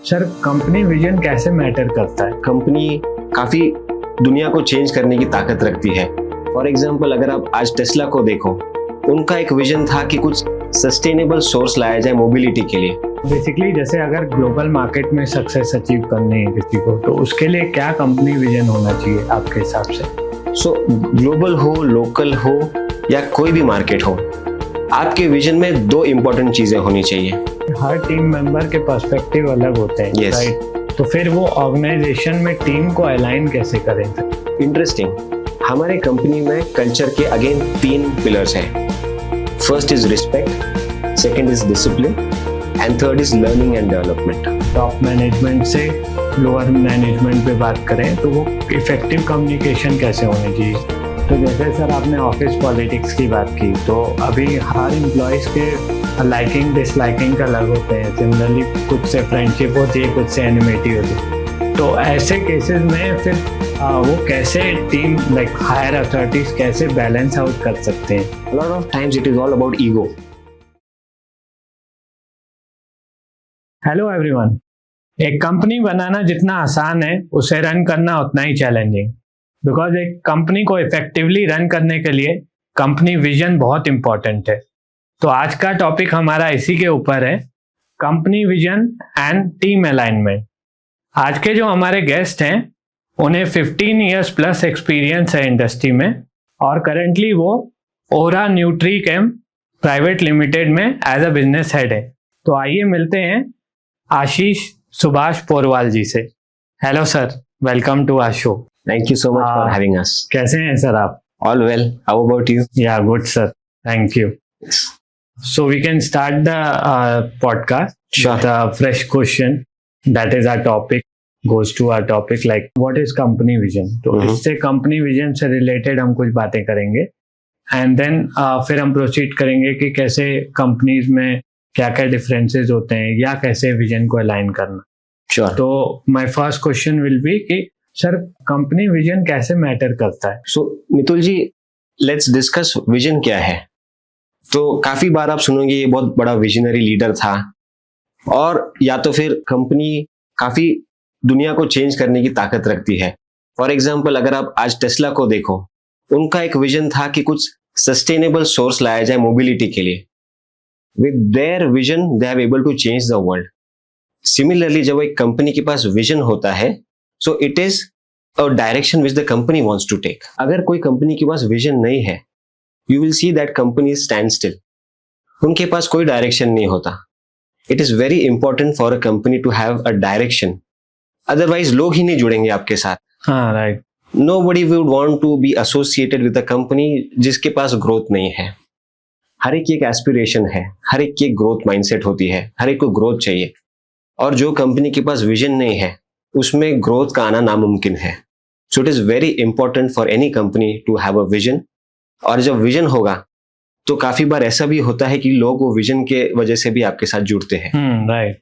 Sir company vision कैसे matter करता है? कंपनी काफी दुनिया को चेंज करने की ताकत रखती है। फॉर एग्जाम्पल अगर आप आज टेस्ला को देखो, उनका एक विजन था कि कुछ सस्टेनेबल सोर्स लाया जाए मोबिलिटी के लिए। बेसिकली जैसे अगर ग्लोबल मार्केट में सक्सेस अचीव करनी है किसी को, तो उसके लिए क्या कंपनी विजन होना चाहिए आपके हिसाब से? सो ग्लोबल हो, लोकल हो या कोई भी मार्केट हो, आपके विजन में दो इम्पोर्टेंट चीजें होनी चाहिए। हर टीम मेंबर के पर्सपेक्टिव अलग होते हैं, Yes. राइट? तो फिर वो ऑर्गेनाइजेशन में टीम को अलाइन कैसे करें? इंटरेस्टिंग, हमारे कंपनी में कल्चर के अगेन 3 पिलर्स हैं। First is respect, second is discipline and third is learning and development. Top management से लोअर मैनेजमेंट पे बात करें तो वो इफेक्टिव कम्युनिकेशन कैसे होनी चाहिए? तो जैसे सर आपने ऑफिस पॉलिटिक्स की बात की, तो अभी हर एम्प्लॉयज़ के लाइकिंग डिसलाइकिंग का अलग होते हैं। सिमिलरली कुछ से फ्रेंडशिप होती है, कुछ से एनिमिटी होती है। तो ऐसे केसेस में फिर वो कैसे टीम लाइक हायर अथॉरिटीज कैसे बैलेंस आउट कर सकते हैं? A lot of times it is all about ego. Hello everyone. एक कंपनी बनाना जितना आसान है, उसे रन करना उतना ही चैलेंजिंग। बिकॉज एक कंपनी को इफेक्टिवली रन करने के लिए कंपनी विजन बहुत इंपॉर्टेंट है। तो आज का टॉपिक हमारा इसी के ऊपर है, company vision and team alignment. आज के जो हमारे गेस्ट हैं, उन्हें 15 इयर्स प्लस एक्सपीरियंस है इंडस्ट्री में, और करेंटली वो ओरा न्यूट्रीकेम प्राइवेट लिमिटेड में एज अ बिजनेस हेड है। तो आइए मिलते हैं आशीष सुभाष पोरवाल जी से। Hello sir, welcome to our show. Thank you so much for having us. कैसे हैं सर आप? All well. How about you? Yeah good sir, thank you. Yes. So we can start the podcast Sure. With a fresh question that is our topic, goes to our topic like what is company vision. तो इससे company vision से related हम कुछ बातें करेंगे, and then फिर हम proceed करेंगे कि कैसे कंपनीज में क्या क्या डिफरेंसेस होते हैं या कैसे विजन को अलाइन करना। Sure. तो my first question will be कि सर कंपनी विजन कैसे मैटर करता है? So Mitul ji, let's discuss vision क्या है। तो काफी बार आप सुनोगे ये बहुत बड़ा विजनरी लीडर था, और या तो फिर कंपनी काफी दुनिया को चेंज करने की ताकत रखती है। फॉर एग्जाम्पल अगर आप आज टेस्ला को देखो, उनका एक विजन था कि कुछ सस्टेनेबल सोर्स लाया जाए मोबिलिटी के लिए। With their vision they have able to change the world. Similarly जब एक कंपनी के पास विजन होता है, so it is a direction which the company wants to take. अगर कोई कंपनी के पास विजन नहीं है, you will see that company stand still. उनके पास कोई डायरेक्शन नहीं होता। It is very important for a company to have a direction, otherwise लोग ही नहीं जुड़ेंगे आपके साथ। हाँ, right. Nobody would want to be associated with a company जिसके पास ग्रोथ नहीं है। हर एक की एक एस्पिरेशन है, हर एक की एक ग्रोथ माइंडसेट होती है, हर एक को ग्रोथ चाहिए। और जो कंपनी के पास विजन नहीं है, उसमें ग्रोथ का आना नामुमकिन है। So it is very important for any company to have a vision. और जब विजन होगा तो काफी बार ऐसा भी होता है कि लोग वो विजन के वजह से भी आपके साथ जुड़ते हैं। Right.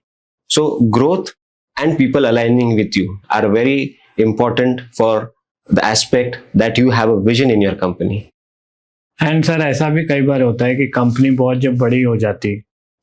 So growth and people aligning with you are very important for the aspect that you have a vision in your company. And sir ऐसा भी कई बार होता है कि कंपनी बहुत जब बड़ी हो जाती,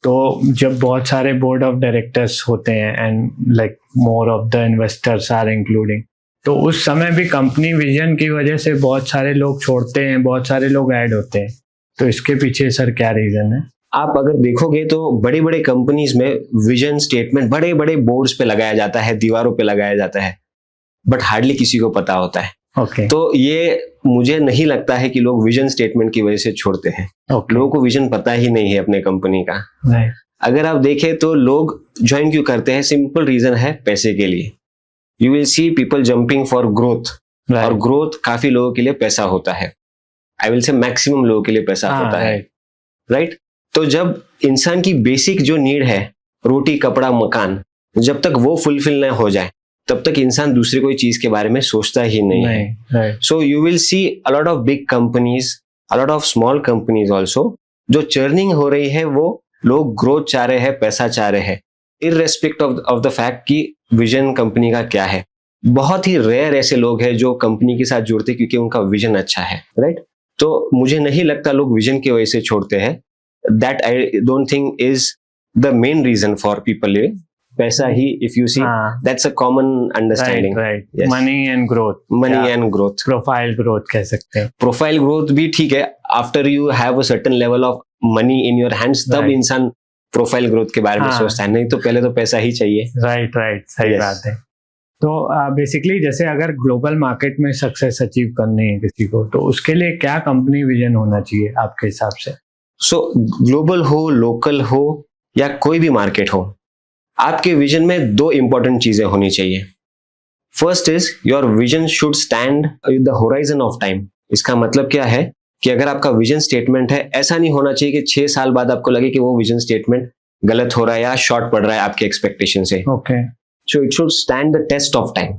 तो जब बहुत सारे बोर्ड ऑफ डायरेक्टर्स होते हैं and like more of the investors are including, तो उस समय भी कंपनी विजन की वजह से बहुत सारे लोग छोड़ते हैं, बहुत सारे लोग ऐड होते हैं। तो इसके पीछे सर क्या रीजन है? आप अगर देखोगे तो बड़े बड़े कंपनीज में विजन स्टेटमेंट बड़े बड़े बोर्ड्स पे लगाया जाता है, दीवारों पे लगाया जाता है, बट हार्डली किसी को पता होता है। ओके। तो ये मुझे नहीं लगता है कि लोग विजन स्टेटमेंट की वजह से छोड़ते हैं। लोगों को विजन पता ही नहीं है अपने कंपनी का। राइट। अगर आप देखें तो लोग ज्वाइन क्यों करते हैं? सिंपल रीजन है, पैसे के लिए। You will see people jumping for growth, और ग्रोथ काफी लोगों के लिए पैसा होता है। आई विल से मैक्सिमम लोगों के लिए पैसा होता है, राइट। तो जब इंसान की बेसिक जो नीड है, रोटी कपड़ा मकान, जब तक वो फुलफिल न हो जाए, तब तक इंसान दूसरी कोई चीज के बारे में सोचता ही नहीं है। So you will C a lot of big companies, a lot of small companies also, जो चर्निंग हो रही है, वो लोग ग्रोथ चाह रहे हैं, पैसा चाह रहे हैं, इररेस्पेक्ट ऑफ द फैक्ट कि विजन कंपनी का क्या है। बहुत ही रेयर ऐसे लोग हैं जो कंपनी के साथ जुड़ते क्योंकि उनका विजन अच्छा है, राइट। तो मुझे नहीं लगता लोग विजन की वजह से छोड़ते हैं। That I don't think is the main reason for people living. पैसा ही, if you see, हाँ, that's a common understanding. right. Yes. Money and growth. Money Yeah. and growth. Profile growth कह सकते हैं. प्रोफाइल ग्रोथ भी ठीक है, after you have a certain level of money in your hands तब Right. इंसान profile growth के बारे में हाँ. सोचता है, नहीं तो पहले तो पैसा ही चाहिए. राइट सही Yes. बात है. तो बेसिकली जैसे अगर ग्लोबल मार्केट में सक्सेस अचीव करनी है किसी को, तो उसके लिए क्या कंपनी विजन होना चाहिए आपके हिसाब से? सो ग्लोबल हो, लोकल हो या कोई भी मार्केट हो, आपके विजन में दो इंपॉर्टेंट चीजें होनी चाहिए. First is your vision should stand with the horizon of time. इसका मतलब क्या है कि अगर आपका विजन स्टेटमेंट है, ऐसा नहीं होना चाहिए कि 6 साल बाद आपको लगे कि वो विजन स्टेटमेंट गलत हो रहा है या शॉर्ट पड़ रहा है आपके एक्सपेक्टेशन से. Okay. So it should stand the test of time.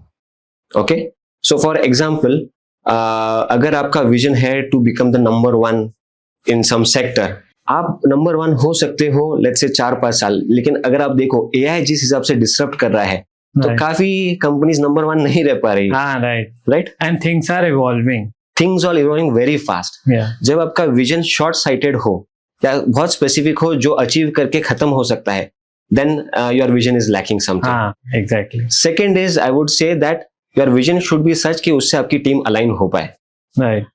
Okay. So for example, अगर आपका विजन है to become the number one in some sector, आप नंबर 1 हो सकते हो लेट्स से 4-5 साल, लेकिन अगर आप देखो AI जिस हिसाब से डिसरप्ट कर रहा है, तो Right. काफी कंपनीज नंबर 1 नहीं रह पा रही. हाँ, right. And things are evolving. Things are evolving very fast. जब आपका विजन शॉर्ट साइटेड हो या बहुत स्पेसिफिक हो जो अचीव करके खत्म हो सकता है, then your vision is lacking something. हाँ, exactly. Second is, I would say that your vision should be such कि उससे आपकी टीम अलाइन हो पाए. Right.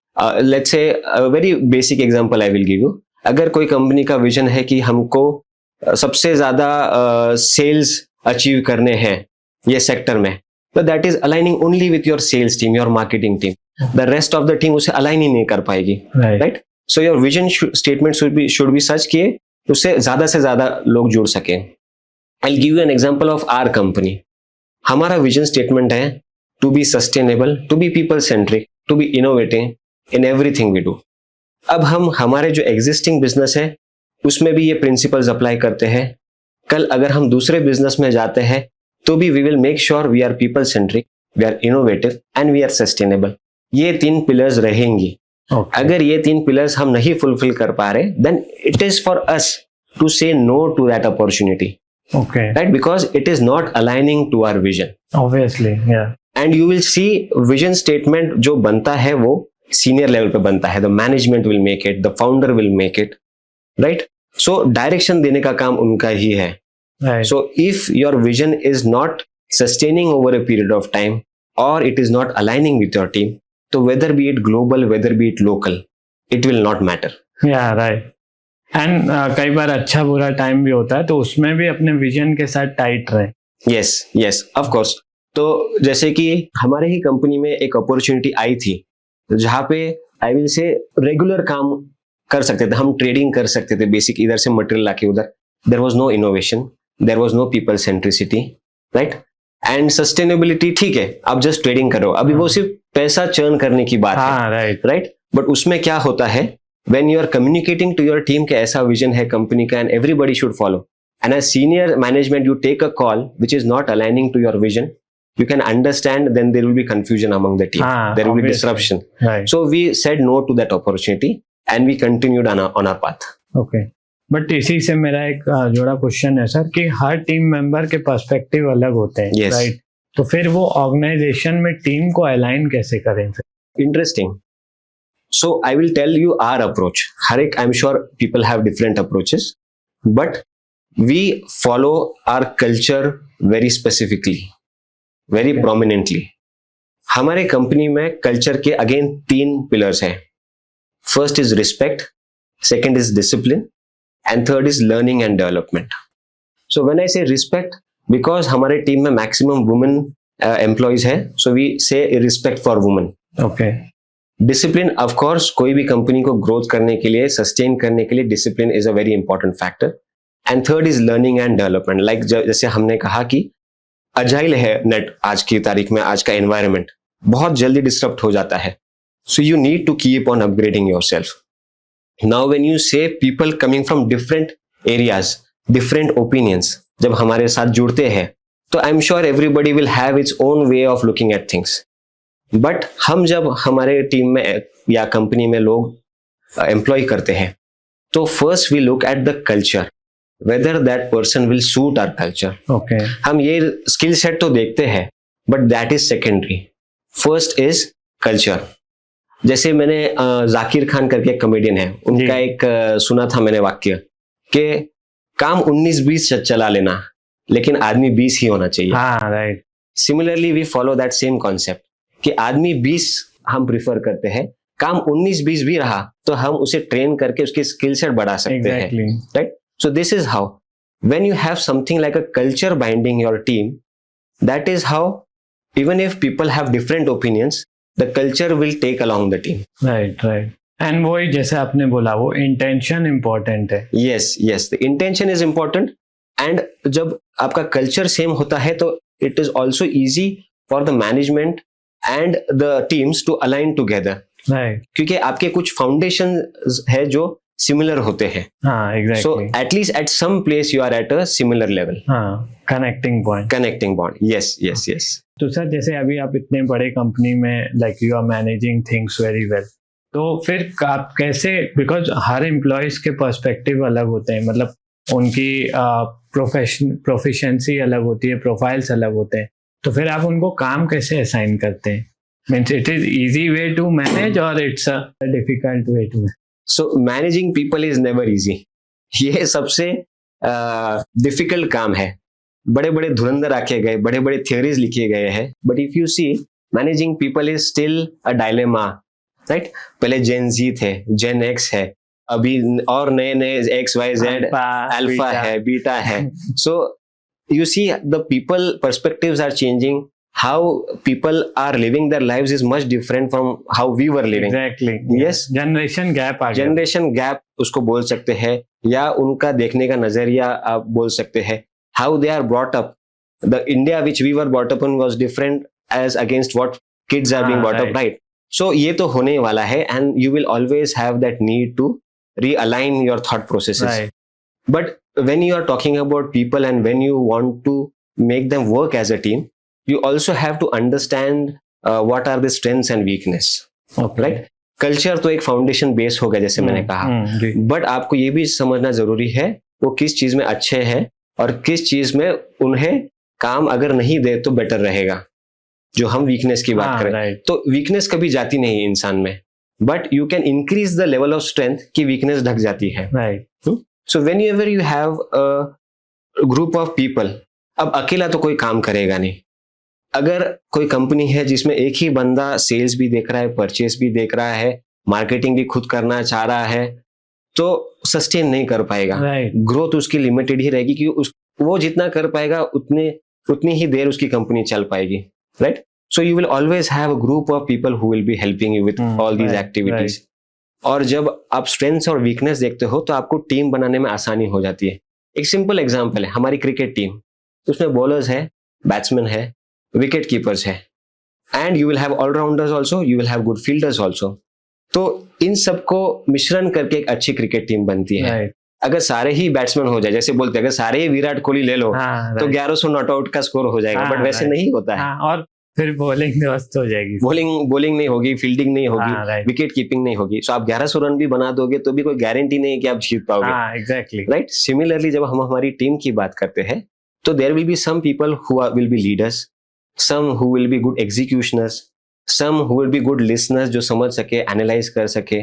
Let's say a very basic example I will give you. अगर कोई company का vision है कि हमको सबसे ज्यादा सेल्स अचीव करने हैं ये सेक्टर में, तो that is aligning only with your sales team, your marketing team. The rest of the team उसे अलाइन ही नहीं कर पाएगी. Right. So your vision statement should be such कि उससे ज्यादा लोग जुड़ सके. I'll give you an example of our company. हमारा विजन स्टेटमेंट है to be sustainable, to be people centric, to be innovating in everything we do. अब हम हमारे जो एग्जिस्टिंग बिजनेस है उसमें भी ये प्रिंसिपल्स अप्लाई करते हैं. कल अगर हम दूसरे बिजनेस में जाते हैं तो भी we will make sure we are people centric, we are innovative and we are sustainable. ये 3 पिलर्स रहेंगी. अगर ये 3 पिलर्स हम नहीं फुलफिल कर पा रहे, then it is for us to say no to that opportunity. Okay. Right, because it is not aligning to our vision. Obviously, yeah. And you will see vision statement जो बनता है वो senior level पे बनता है. The management will make it, the founder will make it, right? So direction देने का काम उनका ही है. Right. So if your vision is not sustaining over a period of time or it is not aligning with your team, so whether be it global, whether be it local, it will not matter. Yeah, right. And कई बार अच्छा बुरा time भी होता है, तो उसमें भी अपने विजन के साथ टाइट रहे. Yes of course. तो जैसे कि हमारे ही कंपनी में एक अपॉर्चुनिटी आई थी जहाँ पे आई विल से रेगुलर काम कर सकते थे, हम ट्रेडिंग कर सकते थे बेसिक, इधर से मटेरियल लाके उधर. There was no innovation, there was no people centricity, right. And sustainability ठीक है, आप जस्ट ट्रेडिंग करो, अभी वो सिर्फ पैसा चर्न करने की बात है. राइट. बट उसमें क्या होता है, when you are communicating to your team कि ऐसा विजन है कंपनी का and everybody should follow, and as senior management you take a call which is not aligning to your vision, you can understand then there will be confusion among the team. There will be disruption. Right. So we said no to that opportunity and we continued on our path. Okay. But इसी से मेरा एक जोड़ा question है sir कि हर team member के perspective अलग होते हैं. Yes. राइट. तो फिर वो ऑर्गेनाइजेशन में टीम को अलाइन कैसे करें? Interesting. So I will tell you our approach. I'm sure people have different approaches, but we follow our culture very specifically, very prominently. हमारे कंपनी में कल्चर के अगेन 3 पिलर्स हैं. First is respect, second is discipline and third is learning and development. So when I से respect, because हमारे team में maximum women employees है, so we से respect for women. Okay. Discipline, of course कोई भी company को growth करने के लिए, सस्टेन करने के लिए discipline is a very important factor. And third is learning and development. Like जैसे हमने कहा कि अजाइल है नेट आज की तारीख में, आज का एनवायरनमेंट बहुत जल्दी डिस्टर्ब हो जाता है. So you need to keep on upgrading yourself. Now when you say people coming from different areas, different opinions जब हमारे साथ जुड़ते हैं, तो I am sure everybody will have its own way of looking at things. But हम जब हमारे team में या कंपनी में लोग एम्प्लॉय करते हैं, तो first we look at the culture, whether that person will suit our culture. Okay. हम ये स्किल सेट तो देखते हैं, but that is secondary. First is culture. जैसे मैंने जाकिर खान करके एक कॉमेडियन है, उनका एक सुना था मैंने वाक्य कि काम 19-20 चला लेना, लेकिन आदमी 20 ही होना चाहिए। हाँ right. Similarly we follow that same concept कि आदमी 20 हम प्रिफर करते हैं, काम 19-20 भी रहा तो हम उसे ट्रेन करके उसकी स्किल सेट बढ़ा सकते हैं, right? So this is how when you have something like a culture binding your team, that is how even if people have different opinions, the culture will take along the team. Right. And वही जैसे आपने बोला, वो intention important है. Yes, the intention is important. And जब आपका culture same होता है तो it is also easy for the management and the teams to align together. Right. क्योंकि आपके कुछ foundation है जो similar होते हैं. हाँ, exactly. So at least at some place you are at a similar level. हाँ, connecting point. Yes. तो सर जैसे अभी आप इतने बड़े कंपनी में like you are managing things very well, तो फिर आप कैसे, बिकॉज हर एम्प्लॉयज के पर्सपेक्टिव अलग होते हैं, मतलब उनकी प्रोफिशिएंसी अलग होती है, प्रोफाइल्स अलग होते हैं, तो फिर आप उनको काम कैसे असाइन करते हैं? Means it is easy way to manage और it's a difficult way to? So managing people is never easy, ये सबसे डिफिकल्ट काम है। बड़े बड़े धुरंधर रखे गए, बड़े बड़े थ्योरीज लिखे गए हैं, but if you see managing people is still a dilemma, right? पहले जेन जी थे, जेन एक्स है, अभी और नए एक्स वाई जेड, अल्फा है, बीटा है। So you see the people perspectives are changing, how people are living their lives is much different from how we were living. Exactly, yes, generation gap आ गया। Generation gap उसको बोल सकते हैं, या उनका देखने का नजरिया आप बोल सकते हैं। How they are brought up, the India which we were brought up in was different as against what kids are being brought up, right? So ये तो होने वाला है, and you will always have that need to realign your thought processes. Right. But when you are talking about people and when you want to make them work as a team, you also have to understand what are the strengths and weakness. Okay. Right? Culture तो एक foundation base होगा जैसे मैंने कहा, but आपको ये भी समझना जरूरी है वो किस चीज में अच्छे हैं और किस चीज में उन्हें काम अगर नहीं दे तो बेटर रहेगा। जो हम वीकनेस की बात करें, right. तो वीकनेस कभी जाती नहीं इंसान में, but you can increase the level of strength कि वीकनेस ढक जाती है। So when ever you have a group of people, अब अकेला तो कोई काम करेगा नहीं। अगर कोई कंपनी है जिसमें एक ही बंदा सेल्स भी देख रहा है, परचेस भी देख रहा है, मार्केटिंग भी खुद करना चाह रहा है, तो सस्टेन नहीं कर पाएगा। ग्रोथ उसकी लिमिटेड ही रहेगी, क्योंकि वो जितना कर पाएगा उतनी ही देर उसकी कंपनी चल पाएगी, right? So you will always have a group of people who will be helping you with all these activities. और जब आप स्ट्रेंथ्स और वीकनेस देखते हो तो आपको टीम बनाने में आसानी हो जाती है। एक सिंपल एग्जांपल है हमारी क्रिकेट टीम, उसमें बॉलर्स है, बैट्समैन है, विकेट कीपर्स है, and you will have allrounders also, you will have good fielders also. तो इन सबको मिश्रण करके एक अच्छी क्रिकेट टीम बनती है। अगर सारे ही बैट्समैन हो जाए, जैसे बोलते हैं अगर सारे ही विराट कोहली ले लो, तो 1100 नॉट आउट का स्कोर हो जाएगा, बट वैसे नहीं होता है। और फिर बॉलिंग ध्वस्त हो जाएगी, बॉलिंग नहीं होगी, फील्डिंग नहीं होगी, विकेट कीपिंग नहीं होगी। सो आप 1100 रन भी बना दोगे तो भी कोई गारंटी नहीं है कि आप जीत पाओगे। Exactly, right? सिमिलरली जब हम हमारी टीम की बात करते हैं तो there will be some people who will be leaders, some who will be good executioners, some who will be good listeners जो समझ सके, analyze कर सके,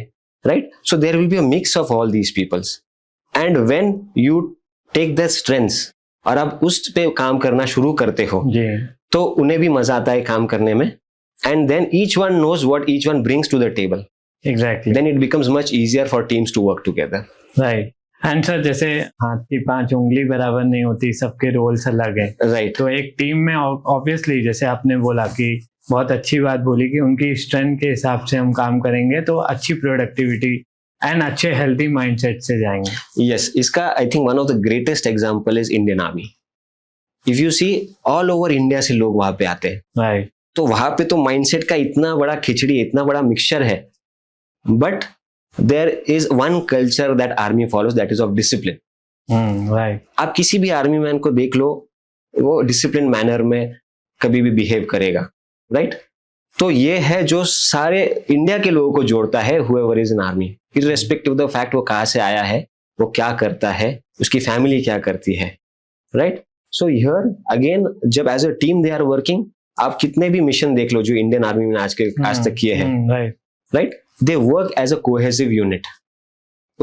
right? So there will be a mix of all these peoples, and when you take their strengths और आप उस पे काम करना शुरू करते हो, तो उन्हें भी मजा आता है काम करने में, and then each one knows what each one brings to the table. Exactly. Then it becomes much easier for teams to work together. Right. And sir जैसे हाथ की 5 उंगली बराबर नहीं होती, सबके रोल्स अलग है, राइट? तो एक टीम में ऑब्वियसली जैसे आपने बोला कि बहुत अच्छी बात बोली कि उनकी स्ट्रेंथ के हिसाब से हम काम करेंगे तो अच्छी प्रोडक्टिविटी एंड अच्छे हेल्दी माइंडसेट से जाएंगे। यस, इसका I think one of the greatest example is Indian Army. If you see all over India से लोग वहां पे आते हैं, राइट? तो वहां पे तो माइंडसेट का इतना बड़ा खिचड़ी, इतना बड़ा मिक्सचर है, but there is one culture that army follows, that is of discipline. Right. आप किसी भी आर्मी मैन को देख लो, वो डिसिप्लिन मैनर में कभी भी बिहेव करेगा, राइट? तो ये है जो सारे इंडिया के लोगों को जोड़ता है, whoever is in army, irrespective of the fact वो कहाँ से आया है, वो क्या करता है, उसकी फैमिली क्या करती है, राइट? सो हियर अगेन जब as a team they are working, आप कितने भी मिशन देख लो जो इंडियन आर्मी में आज तक किए हैं, right? They work as a cohesive unit.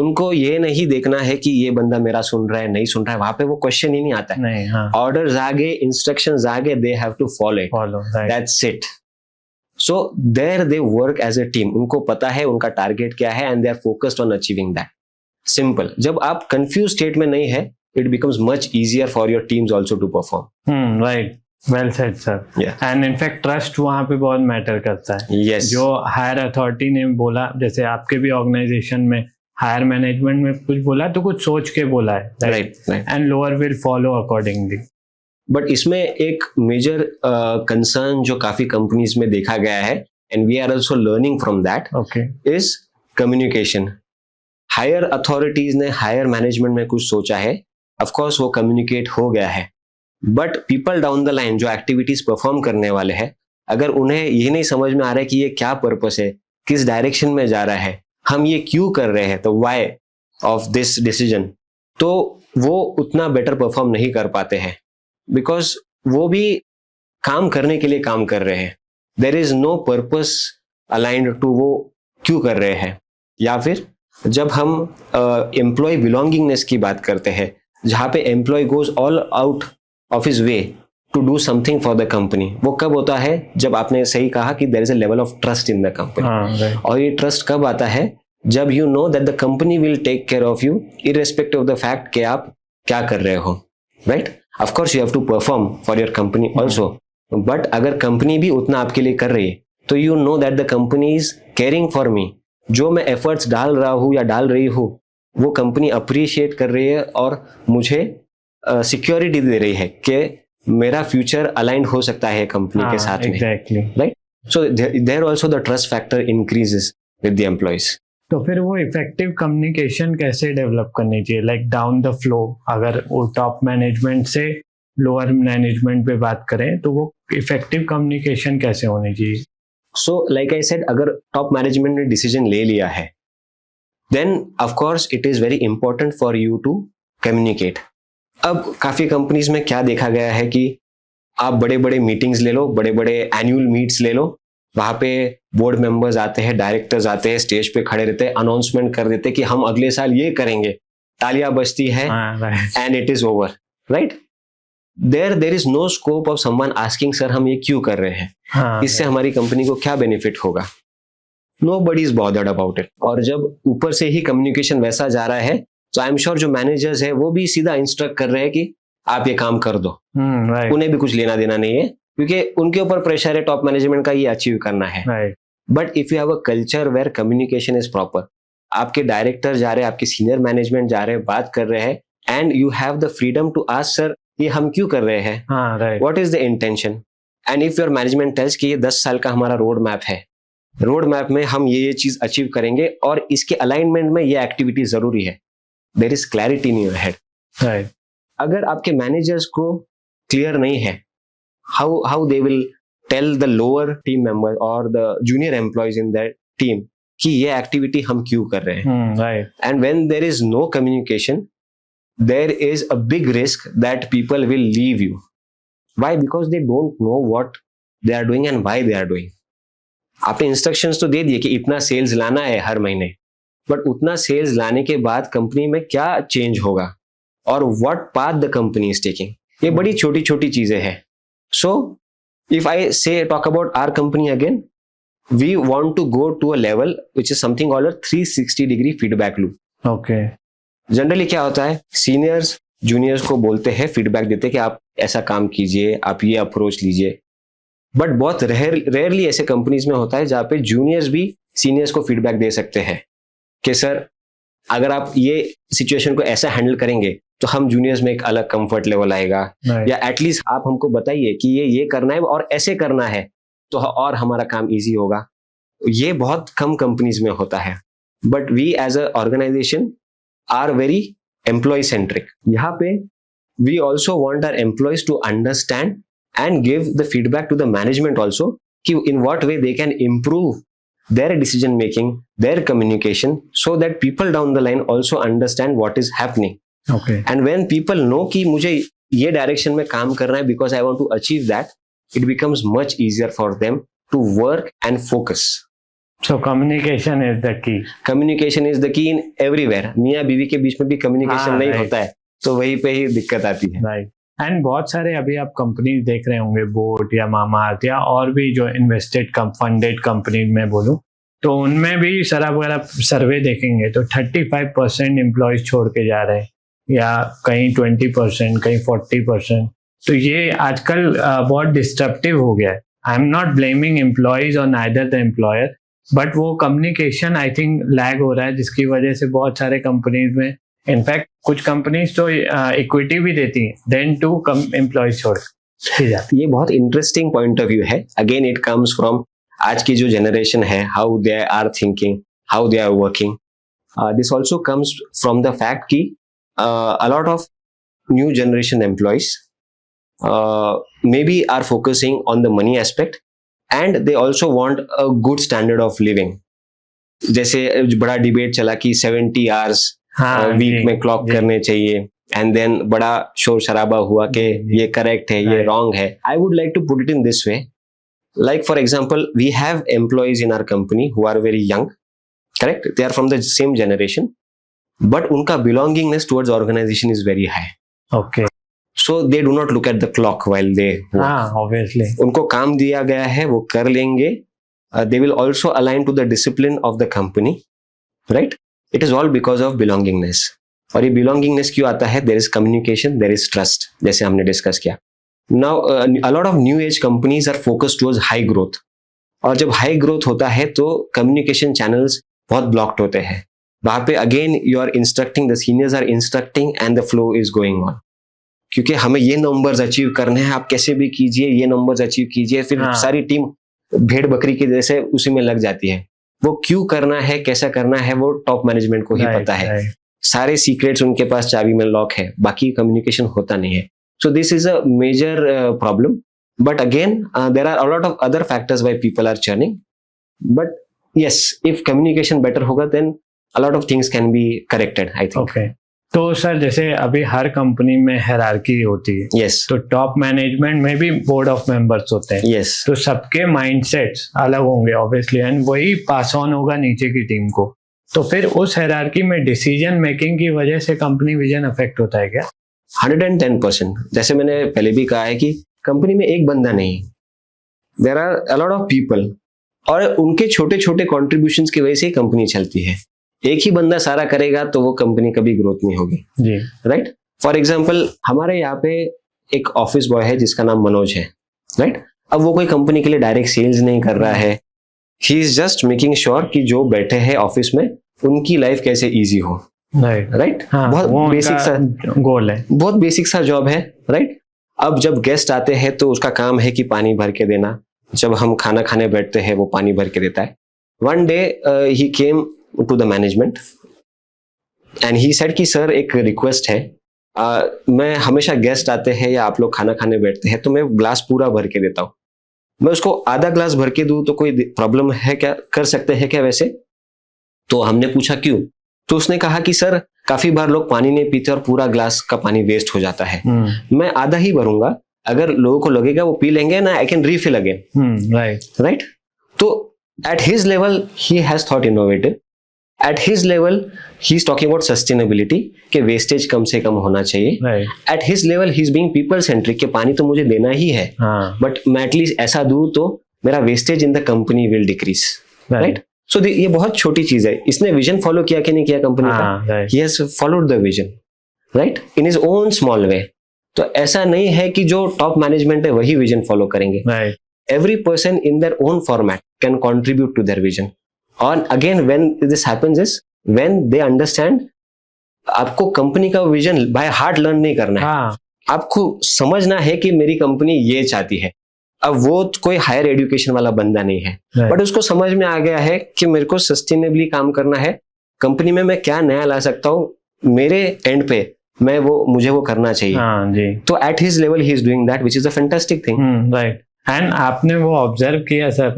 उनको ये नहीं देखना है कि ये बंदा मेरा सुन रहा है नहीं सुन रहा है, वहां पे वो क्वेश्चन ही नहीं आता है। नहीं, हाँ, ऑर्डर्स आ गए, इंस्ट्रक्शंस आ गए, they have to follow it, follow, right, that's it. So there they work as a team, उनको पता है उनका टारगेट क्या है and they are focused on achieving that. Simple. जब आप कंफ्यूज स्टेट में नहीं है, it becomes much easier for your teams also to perform. Right, well said sir. And in fact trust वहाँ पे बहुत मैटर करता है। Yes. जो हायर अथॉरिटी ने बोला, जैसे आपके भी ऑर्गेनाइजेशन में हायर मैनेजमेंट में कुछ बोला तो कुछ सोच के बोला है, right, and lower will follow accordingly. But इसमें एक मेजर कंसर्न जो काफी कंपनीज में देखा गया है, and we are also learning from that, okay, is communication. Higher authorities ने हायर मैनेजमेंट में कुछ सोचा है, ऑफ कोर्स वो कम्युनिकेट हो गया है, but people down the line जो एक्टिविटीज परफॉर्म करने वाले हैं, अगर उन्हें ये नहीं समझ में आ रहा है कि ये क्या पर्पस है, किस डायरेक्शन में जा रहा है, हम ये क्यों कर रहे हैं, तो व्हाई ऑफ दिस डिसीजन, तो वो उतना बेटर परफॉर्म नहीं कर पाते हैं, बिकॉज वो भी काम करने के लिए काम कर रहे हैं, there is no purpose aligned to वो क्यों कर रहे हैं। या फिर जब हम एम्प्लॉय बिलोंगिंगनेस की बात करते हैं, जहाँ पे employ goes all out of his way to do something for the company, वो कब होता है, जब आपने सही कहा कि there is a level of trust in the company. और ये ट्रस्ट कब आता है, जब you know that the company will take care of you irrespective of the fact कि आप क्या कर रहे हो, right. Of course you have to perform for your company also, but अगर कंपनी भी उतना आपके लिए कर रही है, तो you know that the company is caring for me. जो मैं एफर्ट्स डाल रहा हूँ या डाल रही हूँ, वो कंपनी अप्रिशिएट कर रही है और मुझे सिक्योरिटी दे रही है कि मेरा फ्यूचर अलाइंड हो सकता है कंपनी के साथ में, right. So there also the trust factor increases with the employees. तो फिर वो इफेक्टिव कम्युनिकेशन कैसे डेवलप करनी चाहिए, लाइक डाउन द फ्लो, अगर वो टॉप मैनेजमेंट से लोअर मैनेजमेंट पे बात करें, तो वो इफेक्टिव कम्युनिकेशन कैसे होनी चाहिए? सो लाइक आई सेड, अगर टॉप मैनेजमेंट ने डिसीजन ले लिया है, then of course it is very important for you to communicate. अब काफी कंपनीज में क्या देखा गया है कि आप बड़े बड़े मीटिंग्स ले लो, बड़े बड़े एनुअल मीट्स ले लो, वहां पे बोर्ड मेंबर्स आते हैं, डायरेक्टर्स आते हैं, स्टेज पे खड़े रहते हैं, अनाउंसमेंट कर देते हैं कि हम अगले साल ये करेंगे, तालियां बजती है and it is over, right. There is no scope of someone asking sir हम ये क्यों कर रहे हैं, इससे हमारी कंपनी को क्या बेनिफिट होगा, nobody is bothered about it. और जब ऊपर से ही कम्युनिकेशन वैसा जा रहा है, तो आई एम श्योर जो मैनेजर्स है वो भी सीधा इंस्ट्रक्ट कर रहे हैं कि आप ये काम कर दो, उन्हें भी कुछ लेना देना नहीं है, क्योंकि उनके ऊपर प्रेशर है टॉप मैनेजमेंट का ये अचीव करना है। But if you have a culture where communication is proper, आपके डायरेक्टर जा रहे हैं, आपके सीनियर मैनेजमेंट जा रहे हैं, बात कर रहे हैं, and you have the freedom to ask sir ये हम क्यों कर रहे हैं, what is the intention, and if your management tells कि ये 10 साल का हमारा रोड मैप है, रोड मैप में हम ये चीज अचीव करेंगे और इसके अलाइनमेंट में ये एक्टिविटी जरूरी है, there is clarity in your head, right. अगर आपके मैनेजर्स को क्लियर नहीं है, how they will tell the lower team member और the junior employees in that team कि ये एक्टिविटी हम क्यों कर रहे हैं, right. And when there is no communication, there is a big risk that people will leave you. Why? Because they don't know what they are doing and why they are doing. आपने instructions तो दे दिए कि इतना sales लाना है हर महीने, but उतना सेल्स लाने के बाद कंपनी में क्या चेंज होगा और what path the company is taking, ये बड़ी छोटी छोटी चीजें हैं। सो if I say talk about our company again, we want to go to a level which is something called 360 degree feedback loop. Okay. Generally क्या होता है, सीनियर्स जूनियर्स को बोलते हैं, फीडबैक देते हैं कि आप ऐसा काम कीजिए, आप ये अप्रोच लीजिए, बट बहुत रेयरली ऐसे कंपनीज में होता है जहाँ पे जूनियर्स भी सीनियर्स को फीडबैक दे सकते हैं कि सर अगर आप ये सिचुएशन को ऐसा हैंडल करेंगे तो हम जूनियर्स में एक अलग कंफर्ट लेवल आएगा, या एटलीस्ट आप हमको बताइए कि ये करना है और ऐसे करना है तो और हमारा काम इजी होगा। ये बहुत कम कंपनीज में होता है, but we as a organization are very employee centric. यहाँ पे we also want our employees to understand and give the feedback to the management also कि in what way they can improve their decision making, their communication, so that people down the line also understand what is happening. Okay. And when people know कि मुझे ये direction में काम करना है because I want to achieve that, it becomes much easier for them to work and focus. So communication is the key. Communication is the key in everywhere. मियाँ बीवी के बीच में भी कम्युनिकेशन नहीं होता है तो वहीं पे ही दिक्कत आती है। राइट। एंड बहुत सारे अभी आप कंपनी देख रहे होंगे, बोट या मामाअर्थ या और भी जो इन्वेस्टेड फंडेड कंपनी में बोलूं, तो उनमें भी सर आप अगर आप सर्वे देखेंगे तो 35% एम्प्लॉयज छोड़ के जा रहे हैं, या कहीं 20%, कहीं 40%। तो ये आजकल बहुत डिस्ट्रप्टिव हो गया है। I am not blaming employees और नाइदर द एम्प्लॉयर, बट वो कम्युनिकेशन आई थिंक लैग हो रहा है, जिसकी वजह से बहुत सारे कंपनीज में, इनफैक्ट कुछ कंपनीज तो इक्विटी भी देती है देन टू एम्प्लॉयज छोड़ के जाती है। ये बहुत इंटरेस्टिंग पॉइंट ऑफ व्यू है। अगेन इट कम्स फ्रॉम आज की जो जनरेशन है, how they are thinking, how they are working. This also comes from the fact कि a lot of new generation employees maybe are focusing on the money aspect and they also want a good standard of living. जैसे बड़ा debate चला कि 70 hours week में clock करने चाहिए, and then बड़ा शोर शराबा हुआ कि ये करेक्ट है, ये रॉन्ग है। I would like to put it in this way, like for example we have employees in our company who are very young, correct, they are from the same generation, but उनका belongingness towards organization is very high. Okay. So they do not look at the clock while they work. Obviously. उनको काम दिया गया है, वो कर लेंगे. They will also align to the discipline of the company, right? It is all because of belongingness. और ये belongingness क्यों आता है? There is communication, there is trust, जैसे हमने डिस्कस किया. Now a lot of new age companies are focused towards high growth. और जब high growth होता है तो communication channels बहुत blocked होते हैं. वहां पे again you are instructing, the seniors are instructing and the flow is going on, क्योंकि हमें ये नंबर्स अचीव करने हैं, आप कैसे भी कीजिए ये नंबर्स अचीव कीजिए। फिर सारी टीम भेड़ बकरी के जैसे उसी में लग जाती है। वो क्यों करना है, कैसा करना है, वो टॉप मैनेजमेंट को ही पता है। सारे सीक्रेट्स उनके पास चाबी में लॉक है, बाकी कम्युनिकेशन होता नहीं है। So this is a major problem, but again there are a lot of other factors why people are churning, but yes if communication better होगा then a lot of things can be corrected, I think. Okay. तो sir जैसे अभी हर company में hierarchy होती है, yes, तो top management में भी बोर्ड ऑफ मेंबर्स होते हैं, yes, तो सबके माइंडसेट्स अलग होंगे ऑब्वियसली, एंड वही पास ऑन होगा नीचे की टीम को। तो फिर उस हायरार्की में डिसीजन मेकिंग की वजह से कंपनी विजन अफेक्ट होता है क्या? 110%। जैसे मैंने पहले भी कहा है कि कंपनी में एक बंदा नहीं, there are a lot of people, और उनके छोटे छोटे कॉन्ट्रीब्यूशंस की वजह से कंपनी चलती है। एक ही बंदा सारा करेगा तो वो कंपनी कभी ग्रोथ नहीं होगी जी, राइट। फॉर एग्जांपल हमारे यहाँ पे एक ऑफिस बॉय है जिसका नाम मनोज है, राइट। अब वो कोई कंपनी के लिए डायरेक्ट सेल्स नहीं कर रहा है, he is just making sure कि जो बैठे हैं ऑफिस में उनकी लाइफ कैसे इजी हो, राइट। बहुत बेसिक सा गोल है, बहुत बेसिक सा जॉब है, राइट। अब जब गेस्ट आते हैं तो उसका काम है कि पानी भर के देना, जब हम खाना खाने बैठते हैं वो पानी भर के देता है। One day he came to the management and he said कि सर एक रिक्वेस्ट है, मैं हमेशा गेस्ट आते हैं या आप लोग खाना खाने बैठते हैं तो मैं ग्लास पूरा भर के देता हूँ, मैं उसको आधा ग्लास भर के दूं तो कोई प्रॉब्लम है क्या, कर सकते हैं क्या वैसे? तो हमने पूछा क्यों, तो उसने कहा कि सर काफी बार लोग पानी नहीं पीते और पूरा ग्लास का पानी वेस्ट हो जाता है, मैं आधा ही भरूंगा, अगर लोगों को लगेगा वो पी लेंगे ना, I can refill again, right. तो at his level he has thought innovative, at his level he is talking about sustainability कि वेस्टेज कम से कम होना चाहिए, at his level he is being people centric कि पानी तो मुझे देना ही है, बट मैं एटलीस्ट ऐसा दूं तो मेरा wastage in the company will decrease, right. So ये बहुत छोटी चीज है। इसने विजन फॉलो किया कि नहीं किया कंपनी का? he has followed the vision, right, in his own small way। तो ऐसा नहीं है कि जो टॉप मैनेजमेंट है वही विजन फॉलो करेंगे, every person in their own format can contribute to their vision, and again when this happens is when they understand आपको कंपनी का विजन बाय हार्ट लर्न नहीं करना है, आपको समझना है कि मेरी कंपनी ये चाहती है। अब वो कोई हायर एजुकेशन वाला बंदा नहीं है, बट उसको समझ में आ गया है कि मेरे को सस्टेनेबली काम करना है, कंपनी में मैं क्या नया ला सकता हूँ, मेरे एंड पे मैं मुझे वो करना चाहिए। तो at his level he is doing that, which is a fantastic thing, right. And आपने वो ऑब्जर्व किया सर,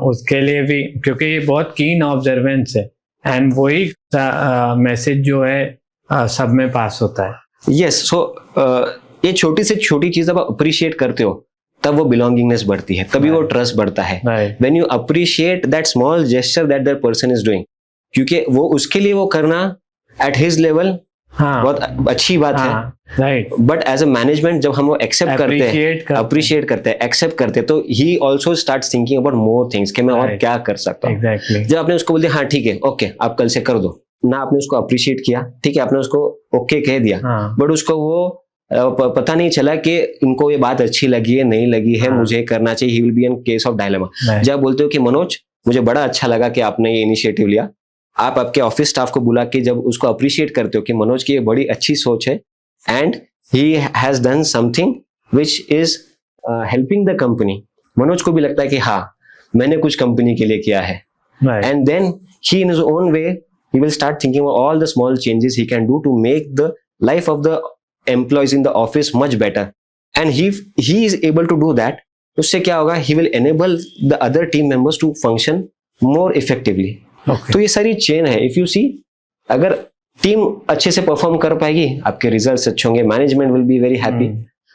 उसके लिए भी, क्योंकि ये बहुत कीन ऑब्जर्वेंस है, एंड वही मैसेज जो है सब में पास होता है। यस, सो ये छोटी से छोटी चीज आप अप्रिशिएट करते हो तब वो बिलोंगिंगनेस बढ़ती है, तभी वो ट्रस्ट बढ़ता है. Right. When you appreciate that small gesture that that person is doing, क्योंकि वो उसके लिए वो करना at his level हाँ, बहुत अच्छी बात है. Right. But as a management जब हम वो एक्सेप्ट करते हैं, अप्रिशिएट करते हैं, एक्सेप्ट करते हैं, तो he also start thinking about more things कि मैं और क्या कर सकता हूँ. एग्जैक्टली. जब आपने उसको बोल दिया हाँ ठीक है, ओके आप कल से कर दो ना, आपने उसको अप्रिशिएट किया, ठीक है, आपने उसको ओके कह दिया, बट उसको वो पता नहीं चला कि इनको ये बात अच्छी लगी है नहीं लगी है, मुझे करना चाहिए. He will be in case of dilemma. जब बोलते हो कि मनोज मुझे बड़ा अच्छा लगा कि आपने ये इनिशिएटिव लिया, आप आपके ऑफिस स्टाफ को बुला के जब उसको अप्रिशिएट करते हो कि मनोज की ये बड़ी अच्छी सोच है and he has done something which is helping the company, Manoj को भी लगता है कि हाँ मैंने कुछ कंपनी के लिए किया है. And then he in his own way he will start thinking about all the small changes he can do to make the life of the employees in the office much better. And he is able to do that, उससे क्या होगा, he will enable the other team members to function more effectively. तो ये सारी chain है. If you सी, अगर team अच्छे से परफॉर्म कर पाएगी, आपके रिजल्ट्स अच्छे होंगे, management will be very happy.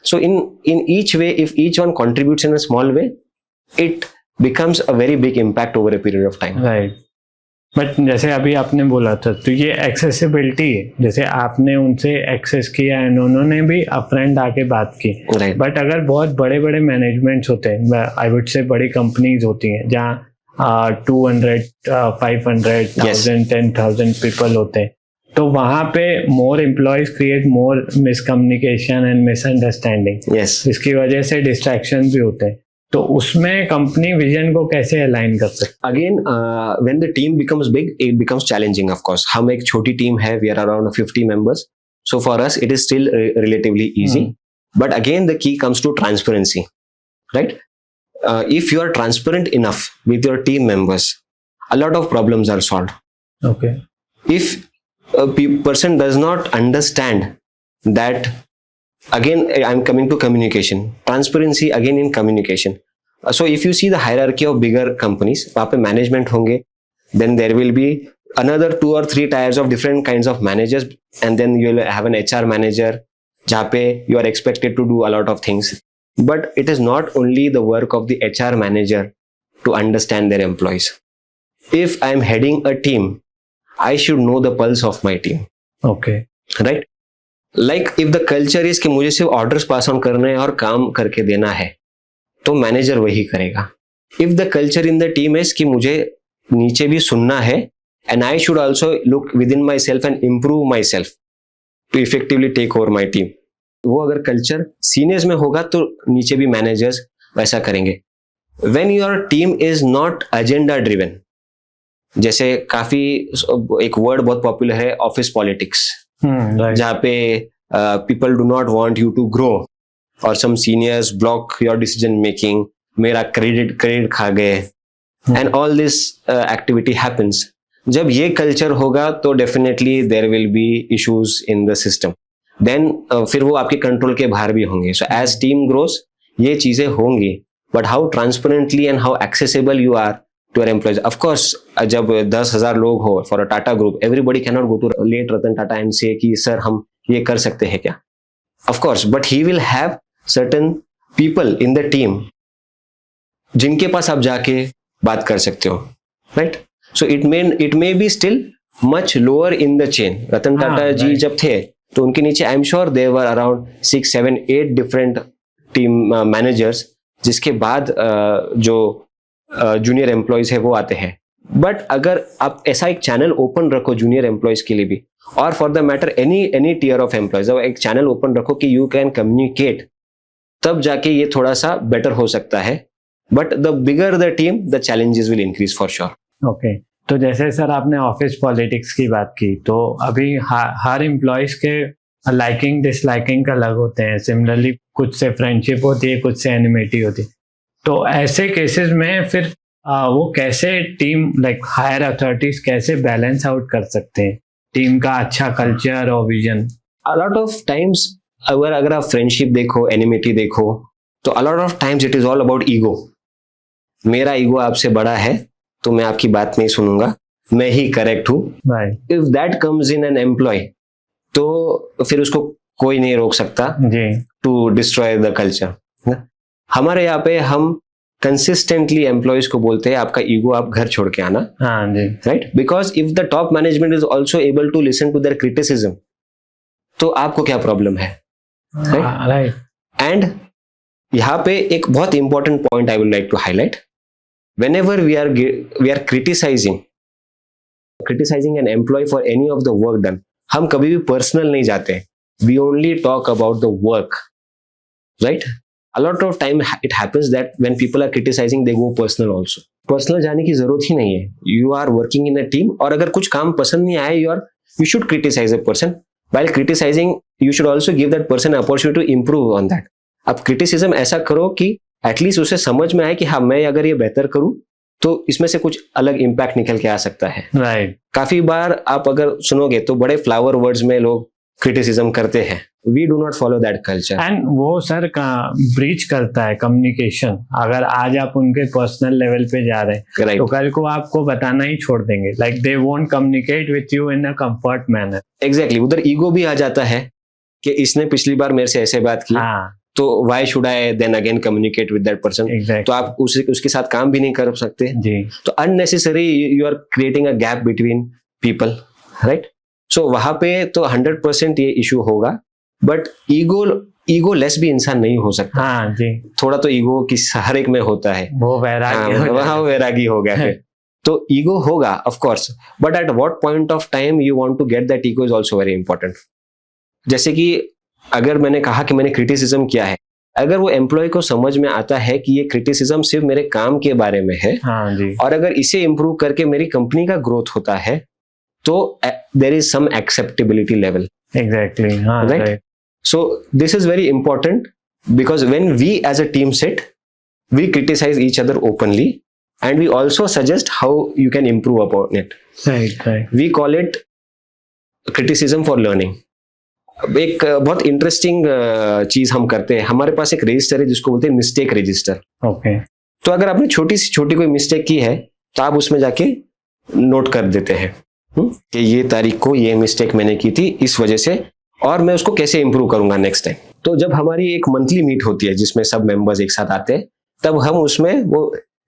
So in each way, if each one contributes in a small way, it becomes a very big impact over a period of time. Right. But जैसे अभी आपने बोला था, तो ये accessibility है, जैसे आपने उनसे एक्सेस किया एंड उन्होंने भी अपफ्रंट आके बात की. बट अगर बहुत बड़े बड़े मैनेजमेंट्स होते हैं, आई वुड से बड़ी कंपनीज होती हैं जहाँ 200, 500, 1000, 10,000 पीपल होते हैं, तो वहां पे more employees create more miscommunication and misunderstanding. इसकी वजह से डिस्ट्रैक्शन भी होते हैं. तो उसमें कंपनी विजन को कैसे अलाइन कर सकते? Again when the team becomes big, it becomes challenging. Of course हम एक छोटी टीम है, we are around 50 members, so for us it is still relatively easy. But again the key comes to transparency, right? If you are transparent enough with your team members, a lot of problems are solved. Okay. If a person does not understand that, again I'm coming to communication, transparency again in communication. So if you see the hierarchy of bigger companies, वहाँ पे management होंगे, then there will be another 2 or 3 tiers of different kinds of managers, and then you will have an HR manager जहाँ पे you are expected to do a lot of things. But it is not only the work of the HR manager to understand their employees. If I am heading a team, I should know the pulse of my team. Okay. Right? Like if the culture is कि मुझे सिर्फ orders pass on करने हैं और काम करके देना है, तो मैनेजर वही करेगा. If the culture in the team is कि मुझे नीचे भी सुनना है and I should also look within myself and improve myself to effectively take over my team. वो अगर कल्चर सीनियर्स में होगा तो नीचे भी मैनेजर्स वैसा करेंगे. When your team is not agenda driven, जैसे काफी एक वर्ड बहुत पॉपुलर है ऑफिस पॉलिटिक्स, जहाँ पे people do not want you to grow और some seniors block your decision making, मेरा क्रेडिट खा गए, and all this activity happens. जब ये कल्चर होगा तो definitely there will be issues in the system. Then फिर वो आपके कंट्रोल के बाहर भी होंगे. सो एज टीम ग्रोस ये चीजें होंगी, but how transparently and how accessible you are to your employees. Of course जब 10,000 लोग हो for a Tata group, everybody can not go to let Ratan Tata and say कि सर हम ये कर सकते हैं क्या. Of course, but he will have certain people in the team जिनके पास आप जाके बात कर सकते हो, right? So it may be still much lower in the chain. Ratan Tata ji जब थे तो उनके नीचे I am sure there were around 6, 7, 8 different team managers, जिसके बाद जो जूनियर एम्प्लॉयज है वो आते हैं. बट अगर आप ऐसा एक चैनल ओपन रखो जूनियर एम्प्लॉयज के लिए भी, और for the matter any tier of employees, एक चैनल ओपन रखो कि यू कैन कम्युनिकेट, तब जाके ये थोड़ा सा बेटर हो सकता है. But the bigger the team, the challenges will increase for sure. Okay. तो जैसे सर आपने ऑफिस पॉलिटिक्स की बात की, तो अभी हर एम्प्लॉयज के लाइकिंग डिसलाइकिंग का अलग होते हैं. सिमिलरली कुछ से फ्रेंडशिप होती है, कुछ से एनिमिटी होती है. तो ऐसे केसेस में फिर वो कैसे टीम लाइक हायर अथॉरिटीज कैसे बैलेंस आउट कर सकते हैं टीम का अच्छा कल्चर और vision? A lot of times अगर आप फ्रेंडशिप देखो, एनिमिटी देखो, तो अ lot of times it is all about ego. मेरा ईगो आपसे बड़ा है तो मैं आपकी बात नहीं सुनूंगा, मैं ही करेक्ट हूं. If that comes in an employee, तो फिर उसको कोई नहीं रोक सकता टू डिस्ट्रॉय द कल्चर. हमारे यहाँ पे हम कंसिस्टेंटली एम्प्लॉयज को बोलते हैं आपका ईगो आप घर छोड़ के आना, हाँ जी, right? Because if the top management is also able to listen to their criticism, तो आपको क्या प्रॉब्लम है, राइट? एंड यहाँ पे एक बहुत important point I would like to highlight. whenever we are criticizing an employee for any of the work done, हम कभी भी पर्सनल नहीं जाते. we only talk about the work, right? a lot of time it happens that when people are criticizing they go personal also. Personal जाने की जरूरत ही नहीं है. you are working in a team, और अगर कुछ काम पसंद नहीं आया you should criticize a person. while criticizing you should also give that person an opportunity to improve on that. अब क्रिटिसिज्म ऐसा करो कि एटलीस्ट उसे समझ में आए कि हाँ मैं अगर ये बेहतर करूं तो इसमें से कुछ अलग इम्पैक्ट निकल के आ सकता है, राइट? काफी बार आप अगर सुनोगे तो बड़े फ्लावर वर्ड्स में लोग क्रिटिसिज्म करते हैं. We do not follow that culture, and वो सर का ब्रीच करता है कम्युनिकेशन. अगर आज आप उनके पर्सनल लेवल पे जा रहे हैं right? तो कल को आपको बताना ही छोड़ देंगे. Like they won't communicate with you in a comfort manner. Exactly. उधर ईगो भी आ जाता है कि इसने पिछली बार मेरे से ऐसे बात की, हाँ, तो why should I then again communicate with that person? Exactly. तो आप उसके साथ काम भी नहीं कर सकते जी. तो unnecessary you are creating a gap between people, right? so वहां पे तो 100% ये इशू होगा. बट ईगो लेस भी इंसान नहीं हो सकता. हाँ जी, थोड़ा तो ईगो की हर एक में होता है. वो वैरागी वहां वैरागी हो गया फिर. तो ईगो होगा of course, but at what point of time you want to get that ego is also very important. जैसे कि अगर मैंने कहा कि मैंने क्रिटिसिज्म किया है, अगर वो एम्प्लॉय को समझ में आता है कि ये क्रिटिसिज्म सिर्फ मेरे काम के बारे में है, हाँ जी, और अगर इसे इंप्रूव करके मेरी कंपनी का ग्रोथ होता है, तो there is some acceptability level. Exactly, हाँ, right? So this is very important because when we as a team sit, we criticize each other openly and we also suggest how you can improve upon it. Right. We call it criticism for learning. एक बहुत interesting चीज हम करते हैं. हमारे पास एक register है जिसको बोलते हैं मिस्टेक रजिस्टर. ओके. तो अगर आपने छोटी सी छोटी कोई मिस्टेक की है तो आप उसमें जाके नोट कर देते हैं कि ये तारीख को ये मिस्टेक मैंने की थी इस वजह से, और मैं उसको कैसे इंप्रूव करूंगा नेक्स्ट टाइम. तो जब हमारी एक मंथली मीट होती है जिसमें सब मेंबर्स एक साथ आते हैं, तब हम उसमें वो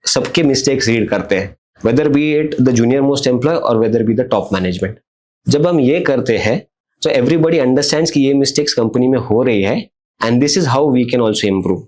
सबके मिस्टेक्स रीड करते हैं, whether be it the junior most employee और whether be the top management. जब हम ये करते हैं तो एवरीबडी अंडरस्टैंड्स कि ये मिस्टेक्स कंपनी में हो रही है and this is how we can also improve.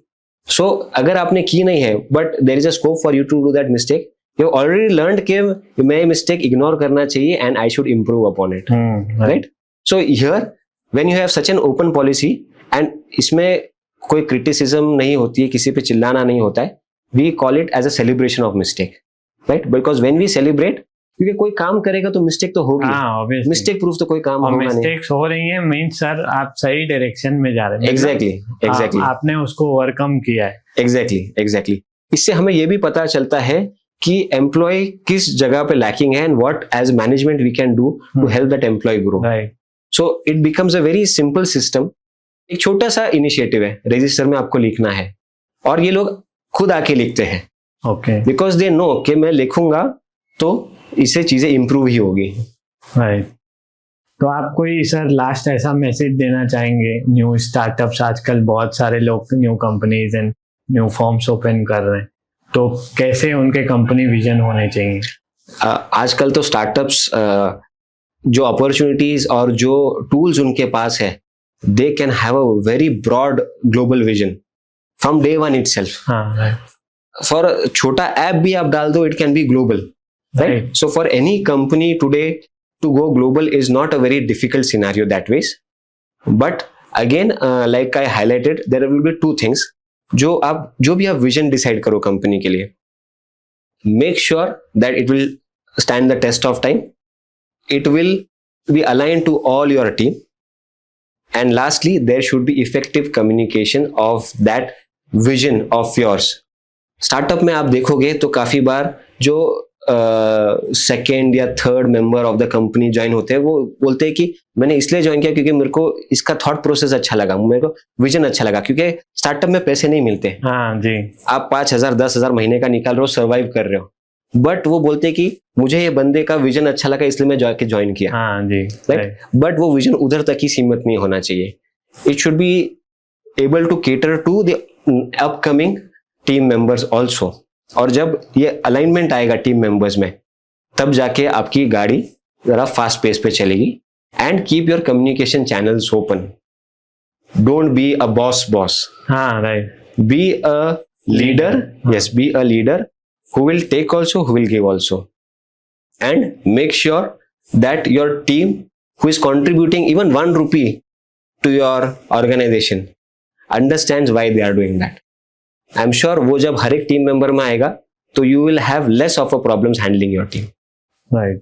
So अगर आपने की नहीं है but there is a scope for you to do that mistake, you already learned कि मैं मिस्टेक इग्नोर करना चाहिए and I should improve upon it, right? So here when you have such an open policy and इसमें कोई criticism नहीं होती है, किसी पे चिल्लाना नहीं होता है, we call it as a celebration of mistake, right? Because when we celebrate, क्योंकि कोई काम करेगा तो मिस्टेक तो होगी. मिस्टेक प्रूफ तो कोई काम होगा नहीं. मिस्टेक्स हो रही हैं मींस सर आप सही डायरेक्शन में जा रहे हैं. एग्जैक्टली. आपने उसको ओवरकम किया है. एग्जैक्टली. इससे हमें ये भी पता चलता है कि एम्प्लॉय किस जगह पे लैकिंग है and what as management we can do to help that employee grow. Right. So it becomes a very simple system. एक छोटा सा इनिशिएटिव है, रजिस्टर में आपको लिखना है, और ये लोग खुद आके लिखते हैं. ओके. बिकॉज दे नो कि मैं लिखूंगा तो इससे चीजें इंप्रूव ही होगी. राइट. तो आप कोई सर लास्ट ऐसा मैसेज देना चाहेंगे न्यू स्टार्टअप्स, आजकल बहुत सारे लोग new companies and new forms open कर रहे हैं, तो कैसे उनके कंपनी विजन होने चाहिए? आजकल तो स्टार्टअप्स जो अपॉर्चुनिटीज और जो टूल्स उनके पास है, they can have a very broad global vision from day one itself. हाँ, फॉर छोटा ऐप भी आप डाल दो, it can be global. Right? So for any company today to go global is not a very difficult scenario that ways. But again, like I highlighted, there will be two things. जो भी आप vision decide करो company के लिए, make sure that it will stand the test of time. It will be aligned to all your team. And lastly, there should be effective communication of that vision of yours. Startup में आप देखोगे तो काफी बार जो second या third member of the company join होते हैं, वो बोलते हैं कि मैंने इसलिए ज्वाइन किया क्योंकि मेरे को इसका थॉट प्रोसेस अच्छा लगा, मेरे को विजन अच्छा लगा. क्योंकि स्टार्टअप में पैसे नहीं मिलते. हाँ जी. आप 5,000 10,000 महीने का निकाल रहे हो, सर्वाइव कर रहे हो, बट वो बोलते हैं कि मुझे ये बंदे का विजन अच्छा लगा इसलिए मैं जाके ज्वाइन किया. हाँ जी. राइट. बट वो विजन उधर तक ही सीमित नहीं होना चाहिए. It should be able to cater to the upcoming team members also. और जब ये अलाइनमेंट आएगा टीम मेंबर्स में, तब जाके आपकी गाड़ी जरा फास्ट पेस पे चलेगी। And keep your communication channels open, don't be a boss, हाँ right, be a leader. Yes, be a leader who will take also, who will give also, and make sure that your team who is contributing even 1 rupee to your organization understands why they are doing that. I'm sure वो जब हर एक team member में आएगा तो you will have less of a problems handling your team. Right.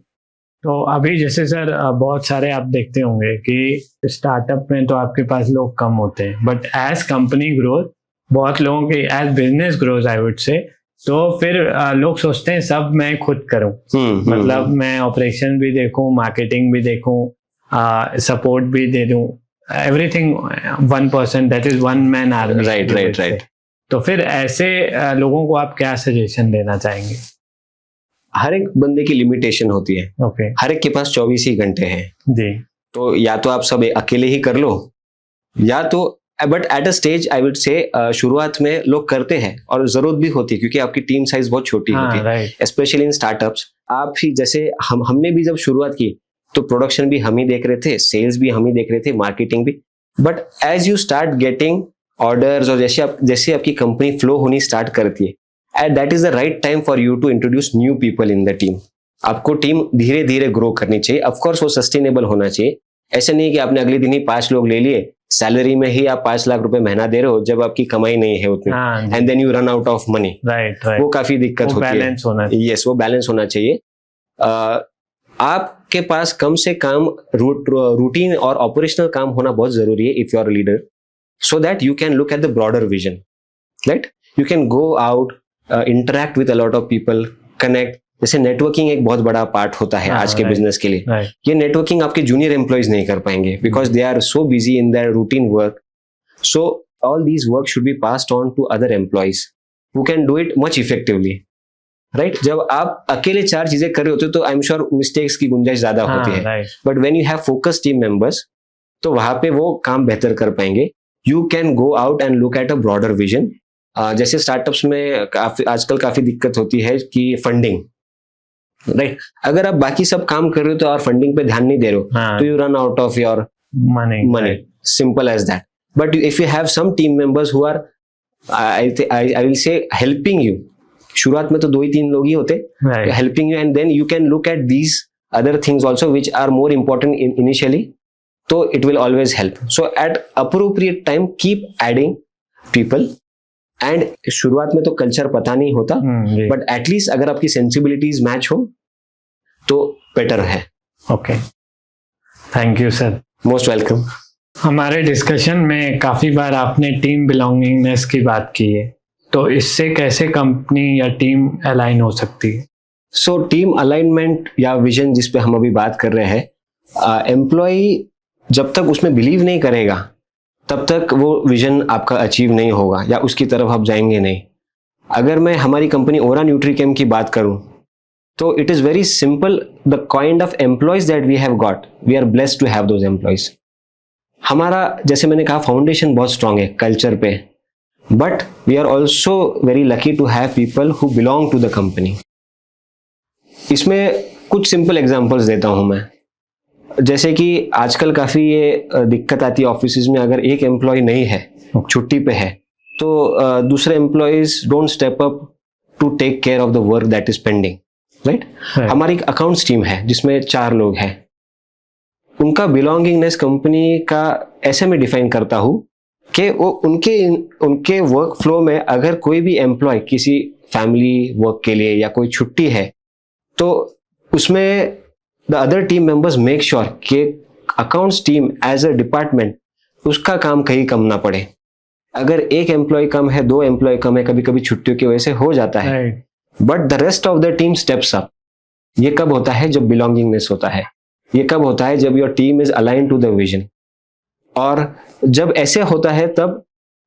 तो अभी जैसे sir बहुत सारे आप देखते होंगे कि स्टार्टअप में तो आपके पास लोग कम होते हैं, बट एज कंपनी ग्रोथ बहुत लोगों की, as business growth I would say, तो फिर लोग सोचते हैं सब मैं खुद करूं, मतलब मैं ऑपरेशन भी देखूं, मार्केटिंग भी देखूं, सपोर्ट भी दे दूं, everything 1%, that is one man army. Right. तो फिर ऐसे लोगों को आप क्या सजेशन देना चाहेंगे? हर एक बंदे की लिमिटेशन होती है। ओके। हर एक के पास 24 ही घंटे हैं जी। तो या तो आप सब अकेले ही कर लो, या तो but at a stage I would से शुरुआत में लोग करते हैं और जरूरत भी होती है, क्योंकि आपकी टीम साइज बहुत छोटी होती है, स्पेशली इन स्टार्टअप्स। आप ही जैसे हमने भी जब शुरुआत की तो प्रोडक्शन भी हम ही देख रहे थे, सेल्स भी हम ही देख रहे थे, मार्केटिंग भी। But as you start getting orders और जैसे आपकी कंपनी फ्लो होनी स्टार्ट करती है, at that is the right time for you to introduce new people in the team. आपको टीम धीरे धीरे ग्रो करनी चाहिए। ऑफकोर्स वो सस्टेनेबल होना चाहिए। ऐसे नहीं कि आपने अगले दिन ही 5 लोग ले लिए, सैलरी में ही आप 5 लाख रुपए महीना दे रहे हो जब आपकी कमाई नहीं है उतनी, and then you run out of money. Right. वो काफी दिक्कत होती है। यस, वो बैलेंस होना चाहिए। आपके पास कम से कम रूटीन और ऑपरेशनल काम होना बहुत जरूरी है if you are leader, so that you can look at the broader vision, right? You can go out, interact with a lot of people, connect. जैसे नेटवर्किंग एक बहुत बड़ा पार्ट होता है आज के बिजनेस के लिए। ये नेटवर्किंग आपके जूनियर एम्प्लॉइज नहीं कर पाएंगे because they are so busy in their routine work. So all these work should be passed on to other employees who can do it much effectively, right? जब आप अकेले 4 चीजें कर रहे होते हो तो आई एम श्योर मिस्टेक्स की गुंजाइश ज्यादा होती है, but when you have focus team members तो वहां पे वो काम बेहतर कर पाएंगे। You can go out and look at a broader vision. जैसे स्टार्टअप्स में आजकल काफी दिक्कत होती है कि फंडिंग, राइट? अगर आप बाकी सब काम कर रहे हो तो और फंडिंग पे ध्यान नहीं दे रहे हो तो you run out of your money, simple as that. But if you have some team members who are I will say helping you, शुरुआत में तो 2 ही 3 लोग ही होते, helping you, and then you can look at these other things also which are more important initially, तो it will always help. So at appropriate time keep adding people. And शुरुआत में तो कल्चर पता नहीं होता, बट एटलीस्ट अगर आपकी sensibilities match हो तो बेटर है। Okay, thank you sir. Most welcome. हमारे डिस्कशन में काफी बार आपने टीम बिलोंगिंगनेस की बात की है, तो इससे कैसे कंपनी या टीम अलाइन हो सकती है? सो टीम अलाइनमेंट या विजन जिस पे हम अभी बात कर रहे हैं, एम्प्लॉय जब तक उसमें बिलीव नहीं करेगा तब तक वो विजन आपका अचीव नहीं होगा या उसकी तरफ आप जाएंगे नहीं। अगर मैं हमारी कंपनी ओरा न्यूट्रीकेम की बात करूं तो it is very simple, the kind of employees that we have got, we are blessed to have those employees. हमारा जैसे मैंने कहा फाउंडेशन बहुत स्ट्रांग है कल्चर पे, but we are also very lucky to have people who belong to the company. इसमें कुछ simple examples देता हूं मैं। जैसे कि आजकल काफी ये दिक्कत आती है ऑफिस में, अगर एक एम्प्लॉय नहीं है, छुट्टी पे है, तो दूसरे employees don't step up to take care of the work that is pending, right? हमारी एक अकाउंट्स टीम है जिसमें 4 लोग हैं। उनका बिलोंगिंगनेस कंपनी का ऐसे में डिफाइन करता हूं कि वो उनके वर्क फ्लो में अगर कोई भी एम्प्लॉय किसी फैमिली वर्क के लिए या कोई छुट्टी है तो उसमें the other team members make sure कि accounts team as a department उसका काम कहीं कम ना पड़े। अगर एक एम्प्लॉय कम है, 2 एम्प्लॉय कम है, कभी कभी छुट्टियों की वजह से हो जाता है, but the rest of the team steps up. ये कब होता है? जब बिलोंगिंगनेस होता है। ये कब होता है? जब your team is align to the vision. और जब ऐसे होता है तब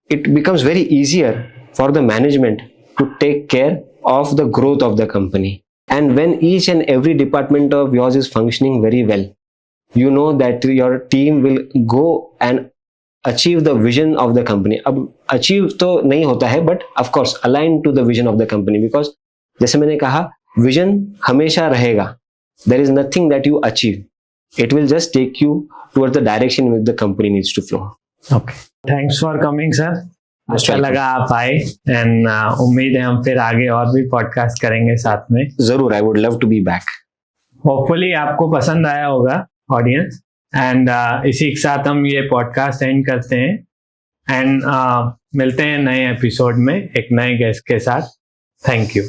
it becomes very easier for the management to take care of the growth of the company. And when each and every department of yours is functioning very well, you know that your team will go and achieve the vision of the company. अब achieve तो नहीं होता है, but of course align to the vision of the company, because जैसे मैंने कहा, vision हमेशा रहेगा. There is nothing that you achieve, it will just take you toward the direction which the company needs to flow. Okay, thanks for coming sir. अच्छा welcome. लगा आप आए, and उम्मीद है हम फिर आगे और भी पॉडकास्ट करेंगे साथ में. जरूर, I would love to be back. Hopefully आपको पसंद आया होगा ऑडियंस. एंड इसी के साथ हम ये पॉडकास्ट एंड करते हैं, एंड मिलते हैं नए एपिसोड में एक नए गेस्ट के साथ. Thank you.